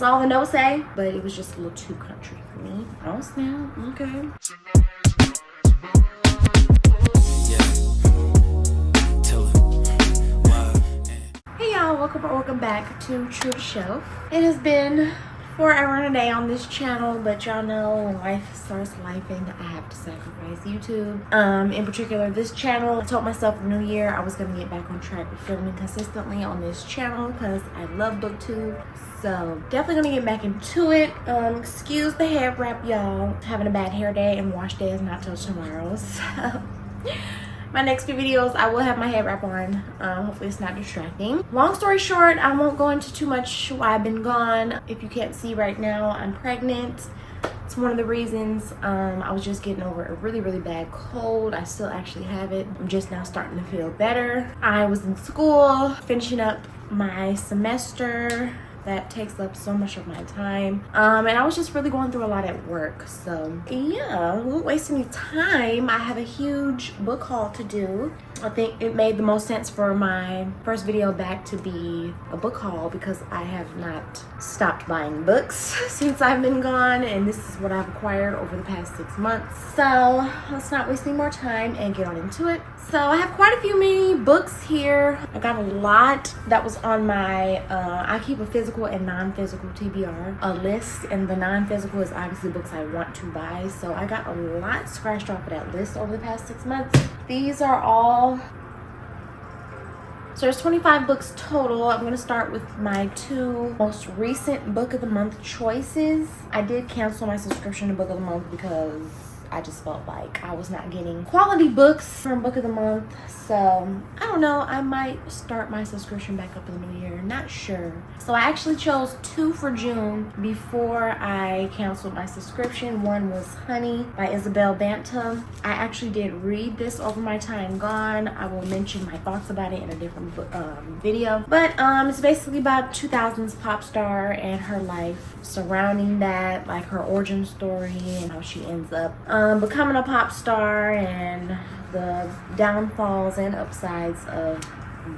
That's all the notes say, but it was just a little too country for me. Oh snap, okay. Hey y'all, welcome back to True to Shelf. It has been forever and a day on this channel, but y'all know when life starts lifing, I have to sacrifice YouTube. In particular, this channel. I told myself the new year I was gonna get back on track with filming consistently on this channel because I love Booktube. So definitely gonna get back into it. Excuse the hair wrap, y'all. Having a bad hair day and wash day is not till tomorrow. So my next few videos, I will have my head wrap on. Hopefully it's not distracting. Long story short, I won't go into too much why I've been gone. If you can't see right now, I'm pregnant. It's one of the reasons. I was just getting over a really bad cold. I still actually have it. I'm just now starting to feel better. I was in school, finishing up my semester. That takes up so much of my time. And I was just really going through a lot at work. So yeah, I won't waste any time. I have a huge book haul to do. I think it made the most sense for my first video back to be a book haul because I have not stopped buying books since I've been gone, and this is what I've acquired over the past 6 months. So let's not waste any more time and get on into it. So I have quite a few mini books here. I got a lot that was on my, I keep a physical and non-physical TBR, a list, and the non-physical is obviously books I want to buy. So I got a lot scratched off of that list over the past 6 months. These are all, so there's 25 books total. I'm gonna start with my 2 most recent book of the month choices. I did cancel my subscription to book of the month because I just felt like I was not getting quality books from book of the month. So I don't know, I might start my subscription back up in the new year, not sure. So I actually chose 2 for June before I canceled my subscription. One was Honey by Isabel Bantam. I actually did read this over my time gone. I will mention my thoughts about it in a different video. But it's basically about 2000s pop star and her life surrounding that, like her origin story and how she ends up becoming a pop star and the downfalls and upsides of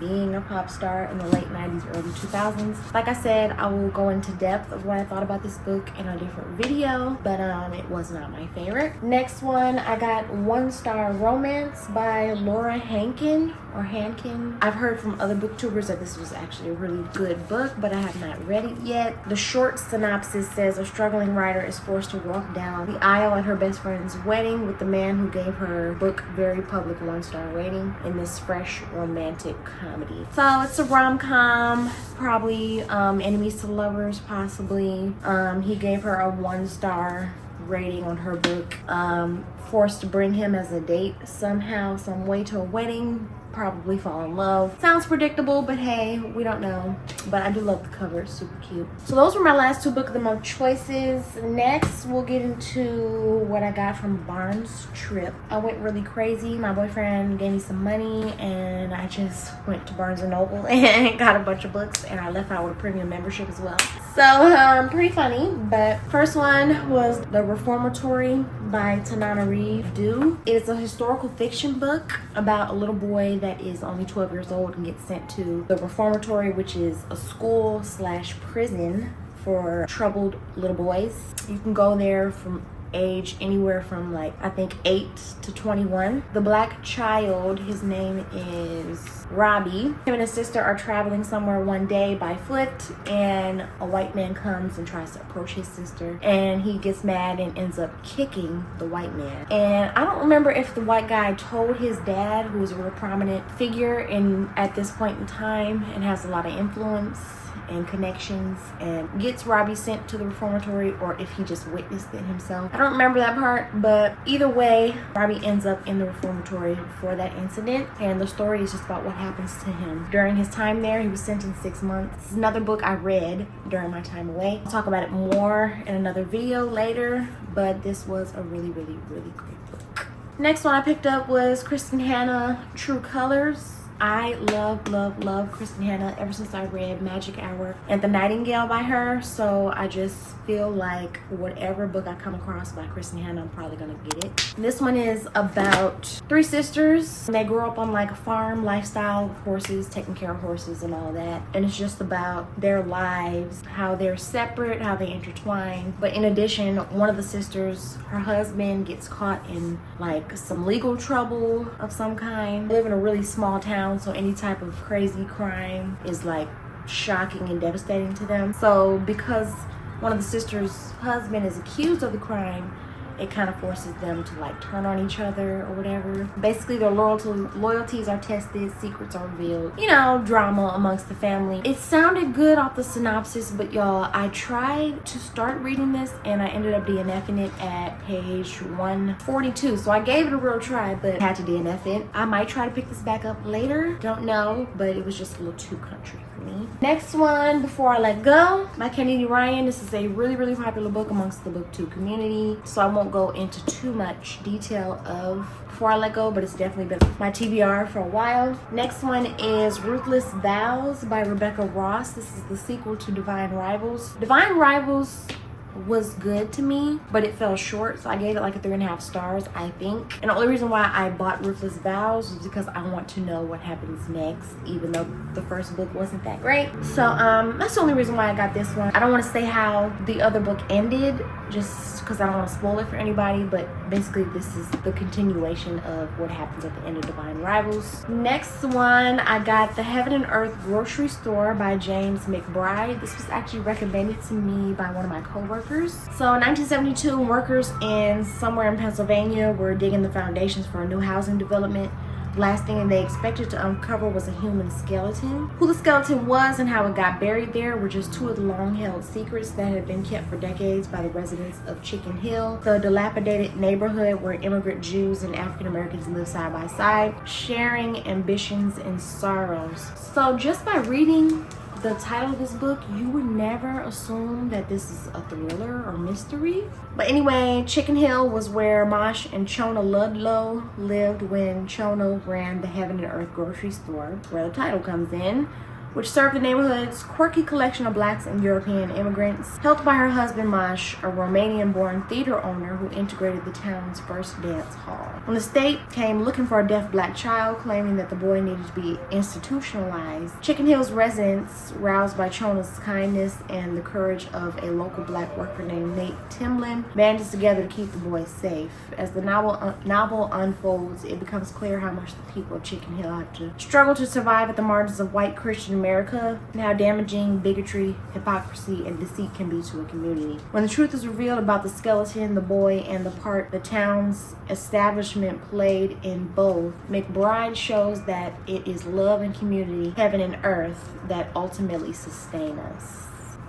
being a pop star in the late 90s, early 2000s. Like I said, I will go into depth of what I thought about this book in a different video, but it was not my favorite. Next one, I got One Star Romance by Laura Hankin. I've heard from other booktubers that this was actually a really good book, but I have not read it yet. The short synopsis says a struggling writer is forced to walk down the aisle at her best friend's wedding with the man who gave her book very public 1-star rating in this fresh romantic comedy. So it's a rom-com, probably enemies to lovers, possibly. He gave her a 1-star rating on her book. Forced to bring him as a date somehow, some way to a wedding, probably fall in love. Sounds predictable, but hey, we don't know. But I do love the cover, it's super cute. So those were my last 2 book of the month choices. Next, we'll get into what I got from Barnes Trip. I went really crazy. My boyfriend gave me some money and I just went to Barnes & Noble and got a bunch of books, and I left out with a premium membership as well. So pretty funny. But first one was The Reformatory by Tanana Reeve Dew. It is a historical fiction book about a little boy that is only 12 years old and gets sent to the reformatory, which is a school/prison for troubled little boys. You can go there from age anywhere from, like, I think 8 to 21. The black child, his name is Robbie. Him and his sister are traveling somewhere one day by foot, and a white man comes and tries to approach his sister, and he gets mad and ends up kicking the white man. And I don't remember if the white guy told his dad, who is a real prominent figure at this point in time and has a lot of influence and connections, and gets Robbie sent to the reformatory, or if he just witnessed it himself. I don't remember that part, but either way, Robbie ends up in the reformatory for that incident, and the story is just about what happens to him during his time there. He was sentenced 6 months. It's another book I read during my time away. I'll talk about it more in another video later, but this was a really great book. Next one I picked up was Kristen Hanna, True Colors. I love Kristen Hanna ever since I read Magic Hour and The Nightingale by her. So I just feel like whatever book I come across by Kristen Hanna, I'm probably gonna get it. This one is about 3 sisters. They grew up on like a farm lifestyle with horses, taking care of horses and all that. And it's just about their lives, how they're separate, how they intertwine. But in addition, one of the sisters, her husband gets caught in like some legal trouble of some kind. They live in a really small town, so any type of crazy crime is like shocking and devastating to them. So because one of the sisters' husband is accused of the crime, it kind of forces them to like turn on each other or whatever. Basically, their loyalties are tested, secrets are revealed. You know, drama amongst the family. It sounded good off the synopsis, but y'all, I tried to start reading this and I ended up DNFing it at page 142. So I gave it a real try, but had to DNF it. I might try to pick this back up later. Don't know, but it was just a little too country for me. Next one, Before I Let Go by Kennedy Ryan. This is a really popular book amongst the Booktube community, so I won't go into too much detail of Before I Let Go, but it's definitely been my TBR for a while. Next one is Ruthless Vows by Rebecca Ross. This is the sequel to Divine Rivals. Divine Rivals was good to me, but it fell short, so I gave it like a 3.5 stars, I think. And the only reason why I bought Ruthless Vows was because I want to know what happens next, even though the first book wasn't that great. So that's the only reason why I got this one. I don't want to say how the other book ended, just because I don't want to spoil it for anybody, but basically this is the continuation of what happens at the end of Divine Rivals. Next one, I got The Heaven and Earth Grocery Store by James McBride. This was actually recommended to me by one of my coworkers. So in 1972, workers in somewhere in Pennsylvania were digging the foundations for a new housing development. Last thing they expected to uncover was a human skeleton. Who the skeleton was and how it got buried there were just 2 of the long-held secrets that had been kept for decades by the residents of Chicken Hill, the dilapidated neighborhood where immigrant Jews and African Americans live side by side, sharing ambitions and sorrows. So just by reading the title of this book, you would never assume that this is a thriller or mystery. But anyway, Chicken Hill was where Mosh and Chona Ludlow lived when Chona ran the Heaven and Earth grocery store, where the title comes in, which served the neighborhood's quirky collection of blacks and European immigrants, helped by her husband Mosh, a Romanian-born theater owner who integrated the town's first dance hall. When the state came looking for a deaf black child, claiming that the boy needed to be institutionalized, Chicken Hill's residents, roused by Chona's kindness and the courage of a local black worker named Nate Timlin, banded together to keep the boy safe. As the novel unfolds, it becomes clear how much the people of Chicken Hill have to struggle to survive at the margins of white Christian America, and how damaging bigotry, hypocrisy, and deceit can be to a community. When the truth is revealed about the skeleton, the boy, and the part the town's establishment played in both, McBride shows that it is love and community, heaven and earth, that ultimately sustain us.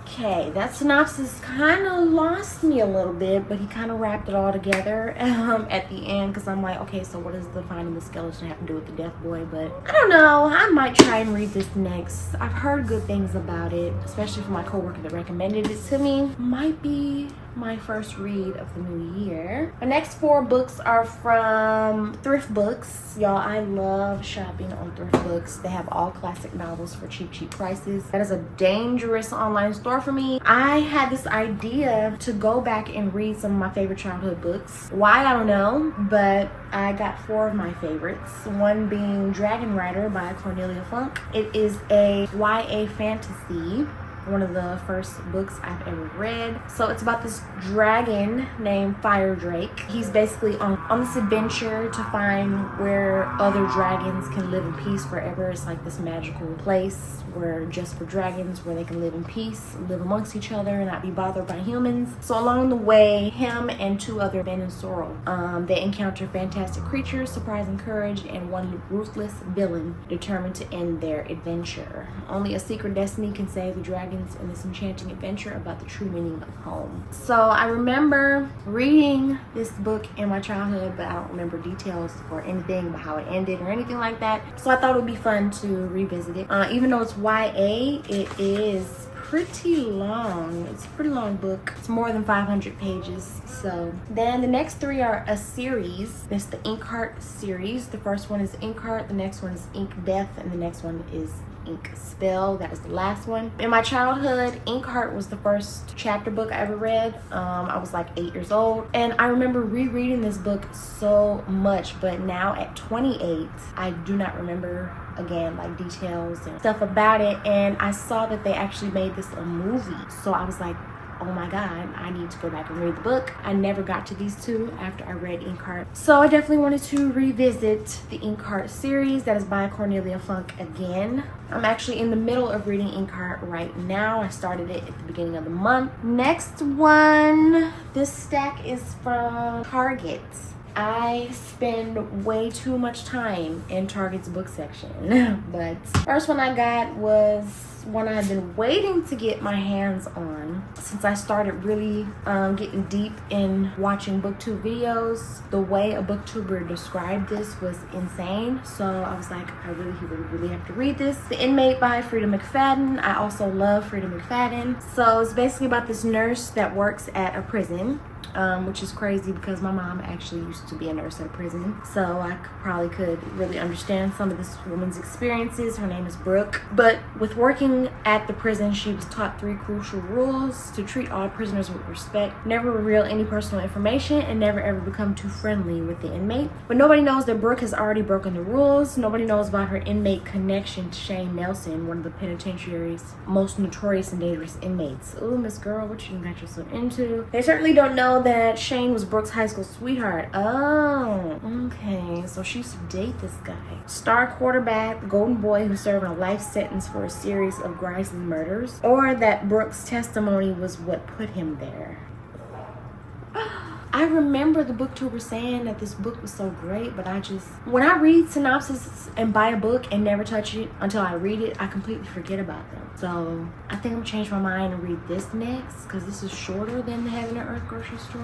Okay, that synopsis kind of lost me a little bit, but he kind of wrapped it all together at the end, because I'm like, okay, so what does the finding the skeleton have to do with the deaf boy? But I don't know, I might try and read this next. I've heard good things about it, especially from my coworker that recommended it to me. Might be my first read of the new year. The next 4 books are from Thrift Books. Y'all, I love shopping on Thrift Books. They have all classic novels for cheap prices. That is a dangerous online store for me. I had this idea to go back and read some of my favorite childhood books. Why, I don't know, but I got 4 of my favorites. One being Dragon Rider by Cornelia Funk. It is a YA fantasy, one of the first books I've ever read. So it's about this dragon named Fire Drake. He's basically on this adventure to find where other dragons can live in peace forever. It's like this magical place where just for dragons, where they can live in peace, live amongst each other, and not be bothered by humans. So along the way, him and 2 other men in sorrow, they encounter fantastic creatures, surprising courage, and one ruthless villain determined to end their adventure. Only a secret destiny can save the dragon in this enchanting adventure about the true meaning of home. So I remember reading this book in my childhood, but I don't remember details or anything about how it ended or anything like that. So I thought it would be fun to revisit it. Even though it's YA, it is pretty long. It's a pretty long book. It's more than 500 pages. So then the next three are a series. It's the Inkheart series. The first one is Inkheart, the next one is Ink Death, and the next one is Ink Spell. That was the last one. In my childhood, Inkheart was the first chapter book I ever read. I was like 8 years old, and I remember rereading this book so much, but now at 28, I do not remember again like details and stuff about it. And I saw that they actually made this a movie, so I was like, oh my god, I need to go back and read the book. I never got to these two after I read Inkheart, so I definitely wanted to revisit the Inkheart series. That is by Cornelia Funk again. I'm actually in the middle of reading Inkheart right now. I started it at the beginning of the month. Next one, this stack is from Target. I spend way too much time in Target's book section. But first one I got was one I've been waiting to get my hands on since I started really getting deep in watching booktube videos. The way a booktuber described this was insane, so I was like, I really have to read this. The Inmate by Frida McFadden. I also love Frida McFadden. So it's basically about this nurse that works at a prison, which is crazy because my mom actually used to be a nurse at a prison, so I probably could really understand some of this woman's experiences. Her name is Brooke. But with working at the prison, she was taught 3 crucial rules: to treat all prisoners with respect, never reveal any personal information, and never ever become too friendly with the inmate. But nobody knows that Brooke has already broken the rules. Nobody knows about her inmate connection to Shane Nelson, one of the penitentiary's most notorious and dangerous inmates. Ooh, Miss Girl, what you got yourself into? They certainly don't know that Shane was Brooke's high school sweetheart. Oh, okay, so she used to date this guy. Star quarterback, golden boy who's serving a life sentence for a series of grisly murders, or that Brooke's testimony was what put him there. I remember the booktuber saying that this book was so great, but when I read synopsis and buy a book and never touch it until I read it, I completely forget about them. So I think I'm gonna change my mind and read this next, because this is shorter than the Heaven and Earth grocery store.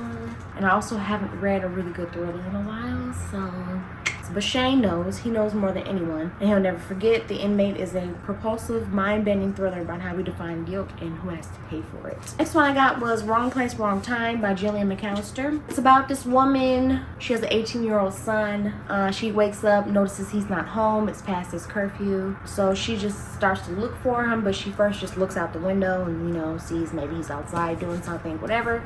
And I also haven't read a really good thriller in a while, but Shane knows. He knows more than anyone, and he'll never forget. The Inmate is a propulsive, mind-bending thriller about how we define guilt and who has to pay for it. Next one I got was Wrong Place, Wrong Time by Gillian McAllister. It's about this woman. She has an 18-year-old son. She wakes up, notices he's not home. It's past his curfew, so she just starts to look for him, but she first just looks out the window and, sees maybe he's outside doing something, whatever.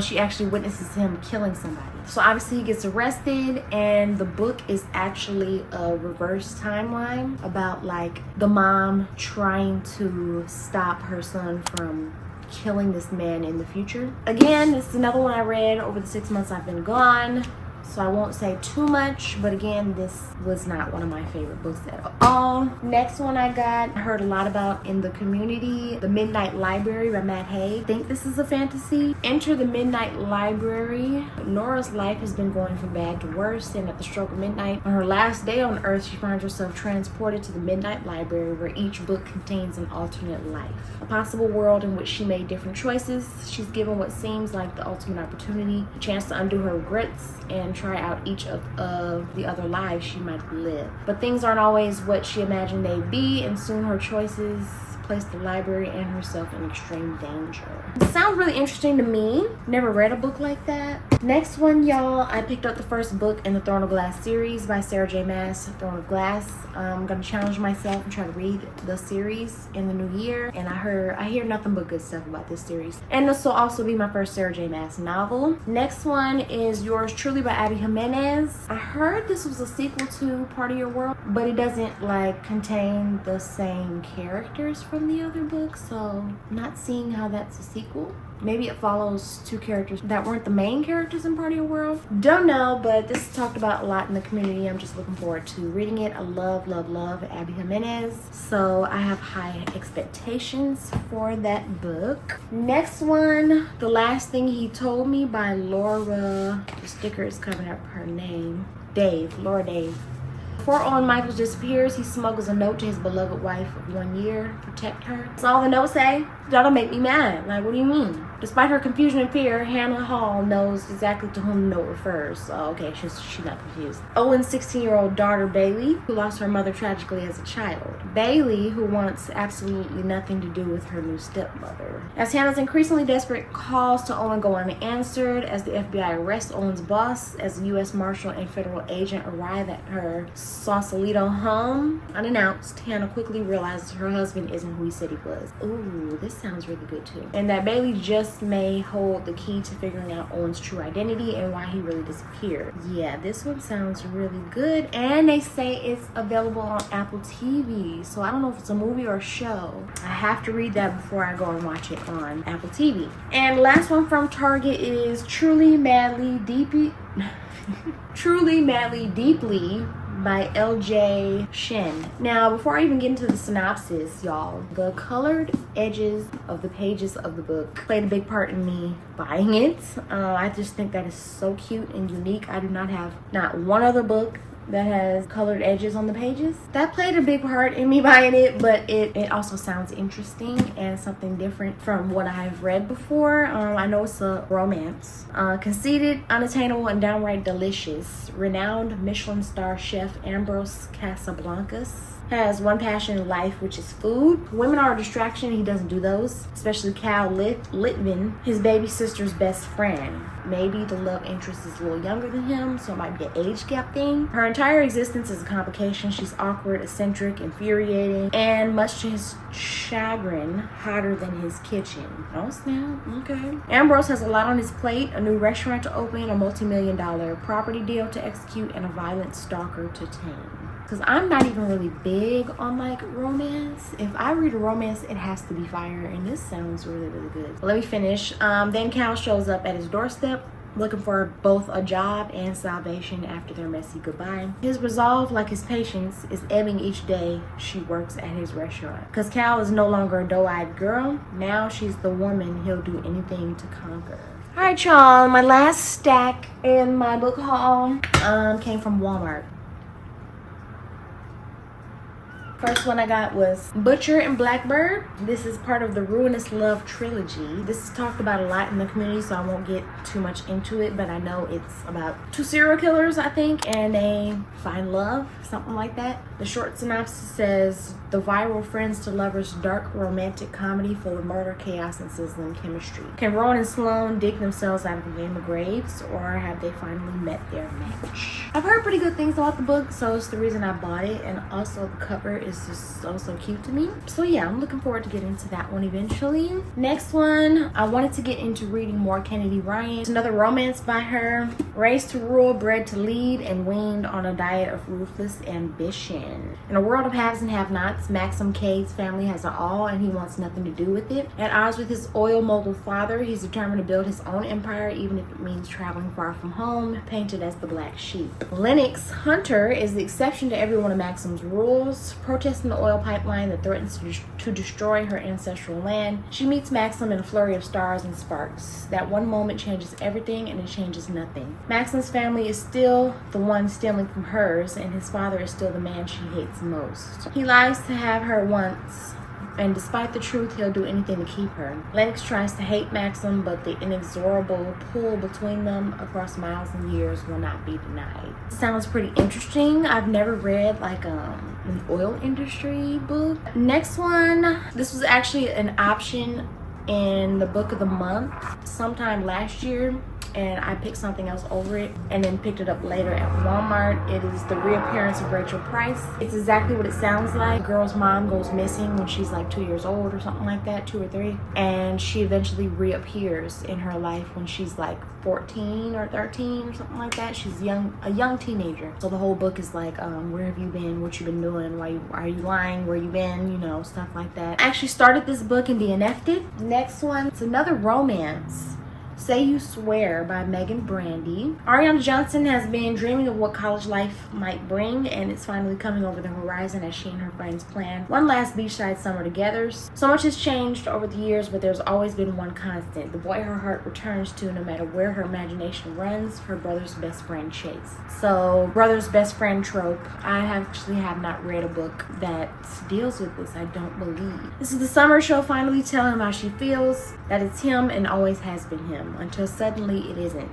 She actually witnesses him killing somebody. So obviously he gets arrested, and the book is actually a reverse timeline about like the mom trying to stop her son from killing this man in the future. Again, this is another one I read over the 6 months I've been gone, so I won't say too much, but again, this was not one of my favorite books at all. Next one I got, I heard a lot about in the community, The Midnight Library by Matt Haig. I think this is a fantasy. Enter the Midnight Library. Nora's life has been going from bad to worse, and at the stroke of midnight, on her last day on Earth, she finds herself transported to the Midnight Library, where each book contains an alternate life, a possible world in which she made different choices. She's given what seems like the ultimate opportunity, a chance to undo her regrets and try out each of the other lives she might live. But things aren't always what she imagined they'd be, and soon her choices place the library and herself in extreme danger. It sounds really interesting to me. Never read a book like that. Next one, y'all, I picked up the first book in the Throne of Glass series by Sarah J. Maas, Throne of Glass. I'm gonna challenge myself and try to read the series in the new year, and I hear nothing but good stuff about this series. And this will also be my first Sarah J. Maas novel. Next one is Yours Truly by Abby Jimenez. I heard this was a sequel to Part of Your World, but it doesn't like contain the same characters from the other book, so not seeing how that's a sequel. Maybe it follows 2 characters that weren't the main characters in Part of Your World. Don't know, but this is talked about a lot in the community. I'm just looking forward to reading it. I love Abby Jimenez, so I have high expectations for that book. Next one, The Last Thing He Told Me by Laura. The sticker is covering up her name. Laura Dave. Before Owen Michaels disappears, he smuggles a note to his beloved wife of 1 year. Protect her. That's all the notes say. That'll make me mad. Like, what do you mean? Despite her confusion and fear, Hannah Hall knows exactly to whom the note refers. So, okay, she's not confused. Owen's 16-year-old daughter, Bailey, who lost her mother tragically as a child. Bailey, who wants absolutely nothing to do with her new stepmother. As Hannah's increasingly desperate calls to Owen go unanswered, as the FBI arrests Owen's boss, as a U.S. Marshal and federal agent arrive at her Sausalito home, unannounced, Hannah quickly realizes her husband isn't who he said he was. Ooh, this sounds really good too. And that Bailey just may hold the key to figuring out Owen's true identity and why he really disappeared. Yeah, this one sounds really good. And they say it's available on Apple TV. So I don't know if it's a movie or a show. I have to read that before I go and watch it on Apple TV. And last one from Target is Truly Madly Deeply by L.J. Shin. Now, before I even get into the synopsis, y'all, the colored edges of the pages of the book played a big part in me buying it. I just think that is so cute and unique. I do not have not one other book that has colored edges on the pages. That played a big part in me buying it, but it also sounds interesting and something different from what I've read before. I know it's a romance. Conceited, unattainable, and downright delicious, renowned Michelin star chef Ambrose Casablancas has one passion in life, which is food. Women are a distraction. He doesn't do those, especially Cal Litvin, his baby sister's best friend. Maybe the love interest is a little younger than him, so it might be an age gap thing. Her entire existence is a complication. She's awkward, eccentric, infuriating, and much to his chagrin, hotter than his kitchen. Oh snap, okay. Ambrose has a lot on his plate: a new restaurant to open, a multi-million-dollar property deal to execute, and a violent stalker to tame. Because I'm not even really big on like romance. If I read a romance, it has to be fire, and this sounds really, really good. But let me finish. Then Cal shows up at his doorstep looking for both a job and salvation after their messy goodbye. His resolve, like his patience, is ebbing each day she works at his restaurant. Because Cal is no longer a doe-eyed girl. Now she's the woman he'll do anything to conquer. Alright, y'all. My last stack in my book haul came from Walmart. First one I got was Butcher and Blackbird. This is part of the Ruinous Love trilogy. This is talked about a lot in the community, so I won't get too much into it, but I know it's about two serial killers, I think, and they find love, something like that. The short synopsis says, the viral friends to lovers dark romantic comedy full of murder, chaos, and sizzling chemistry. Can Rowan and Sloane dig themselves out of a game of graves, or have they finally met their match? I've heard pretty good things about the book, so it's the reason I bought it, and also the cover is just so cute to me. So yeah, I'm looking forward to getting into that one eventually. Next one, I wanted to get into reading more Kennedy Ryan. It's another romance by her. Raised to rule, bred to lead, and weaned on a diet of ruthless ambition. In a world of haves and have-nots, Maxim Cade's family has it all, and he wants nothing to do with it. At odds with his oil mogul father, he's determined to build his own empire, even if it means traveling far from home, painted as the black sheep. Lennox Hunter is the exception to every one of Maxim's rules, protesting the oil pipeline that threatens to destroy her ancestral land. She meets Maxim in a flurry of stars and sparks. That one moment changes everything, and it changes nothing. Maxim's family is still the one stealing from hers, and his father is still the man she hates most. He lies to have her once, and despite the truth, he'll do anything to keep her. Lennox tries to hate Maxim, but the inexorable pull between them across miles and years will not be denied. Sounds pretty interesting. I've never read like an oil industry book. Next one, this was actually an option in the book of the month sometime last year, and I picked something else over it and then picked it up later at Walmart. It is The Reappearance of Rachel Price. It's exactly what it sounds like. The girl's mom goes missing when she's like 2 years old or something like that, 2 or 3, and she eventually reappears in her life when she's like 14 or 13 or something like that. She's a young teenager. So the whole book is like, where have you been? What you been doing? Why are you lying? Where you been? You know, stuff like that. I actually started this book and DNF'd it. Next one, it's another romance. Say You Swear by Megan Brandy. Ariana Johnson has been dreaming of what college life might bring, and it's finally coming over the horizon as she and her friends plan one last beachside summer together. So much has changed over the years, but there's always been one constant. The boy her heart returns to no matter where her imagination runs, her brother's best friend Chase. So, brother's best friend trope. I actually have not read a book that deals with this, I don't believe. This is the summer she'll finally tell him how she feels, that it's him and always has been him, until suddenly it isn't.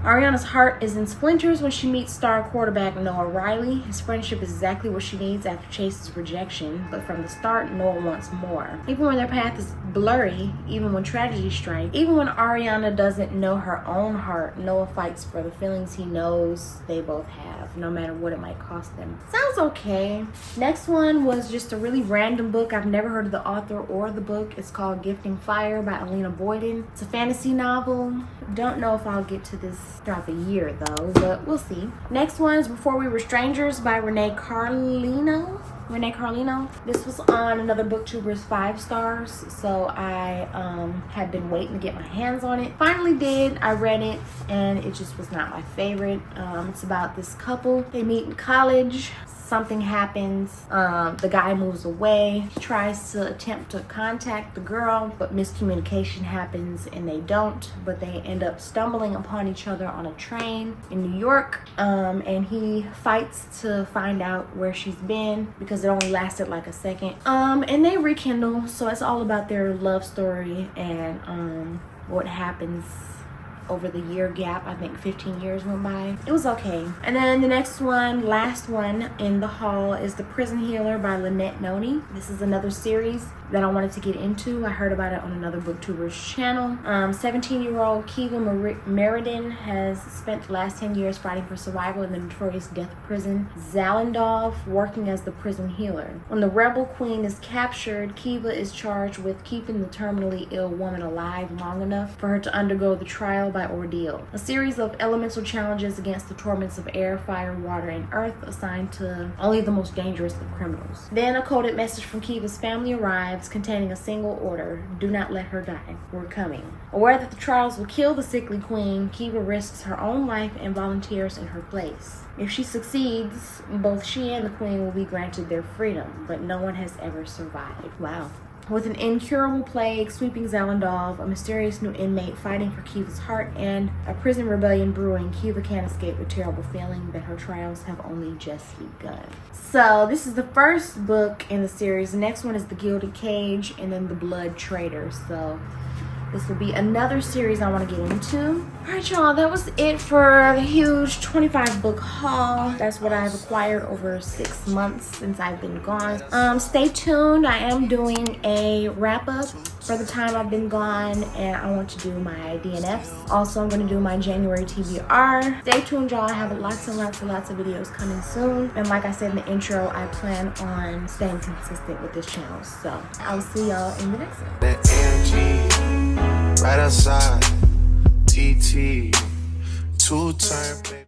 Ariana's heart is in splinters when she meets star quarterback Noah Riley. His friendship is exactly what she needs after Chase's rejection, but from the start, Noah wants more. Even when their path is blurry, even when tragedy strikes, even when Ariana doesn't know her own heart, Noah fights for the feelings he knows they both have, no matter what it might cost them. Sounds okay. Next one was just a really random book. I've never heard of the author or the book. It's called Gifting Fire by Alina Boyden. It's a fantasy novel. Don't know if I'll get to this throughout the year though, but we'll see. Next one is Before We Were Strangers by Renee Carlino. This was on another booktuber's 5 stars, so I had been waiting to get my hands on it. Finally did. I read it and it just was not my favorite. It's about this couple. They meet in college. Something happens, the guy moves away. He tries to attempt to contact the girl, but miscommunication happens and they don't, but they end up stumbling upon each other on a train in New York, and he fights to find out where she's been because it only lasted like a second, and they rekindle. So it's all about their love story and what happens over the year gap. I think 15 years went by. It was okay. And then the next one, last one in the haul, is The Prison Healer by Lynette Noni. This is another series that I wanted to get into. I heard about it on another booktuber's channel. 17-year-old Kiva Meriden has spent the last 10 years fighting for survival in the notorious death prison Zalendov, working as the prison healer. When the rebel queen is captured, Kiva is charged with keeping the terminally ill woman alive long enough for her to undergo the trial by ordeal. A series of elemental challenges against the torments of air, fire, water, and earth assigned to only the most dangerous of criminals. Then a coded message from Kiva's family arrives containing a single order: do not let her die. We're coming. Aware that the trials will kill the sickly queen, Kiva risks her own life and volunteers in her place. If she succeeds, both she and the queen will be granted their freedom, but no one has ever survived. Wow. With an incurable plague sweeping Zalendov, a mysterious new inmate fighting for Kiva's heart, and a prison rebellion brewing, Kiva can't escape the terrible feeling that her trials have only just begun. So this is the first book in the series. The next one is The Gilded Cage, and then The Blood Traitor. So this will be another series I want to get into. Alright y'all, that was it for the huge 25 book haul. That's what I've acquired over 6 months since I've been gone. Stay tuned. I am doing a wrap up for the time I've been gone, and I want to do my DNFs. Also, I'm going to do my January TBR. Stay tuned y'all. I have lots and lots of videos coming soon. And like I said in the intro, I plan on staying consistent with this channel. So I'll see y'all in the next one. Right outside, TT, 2-turn.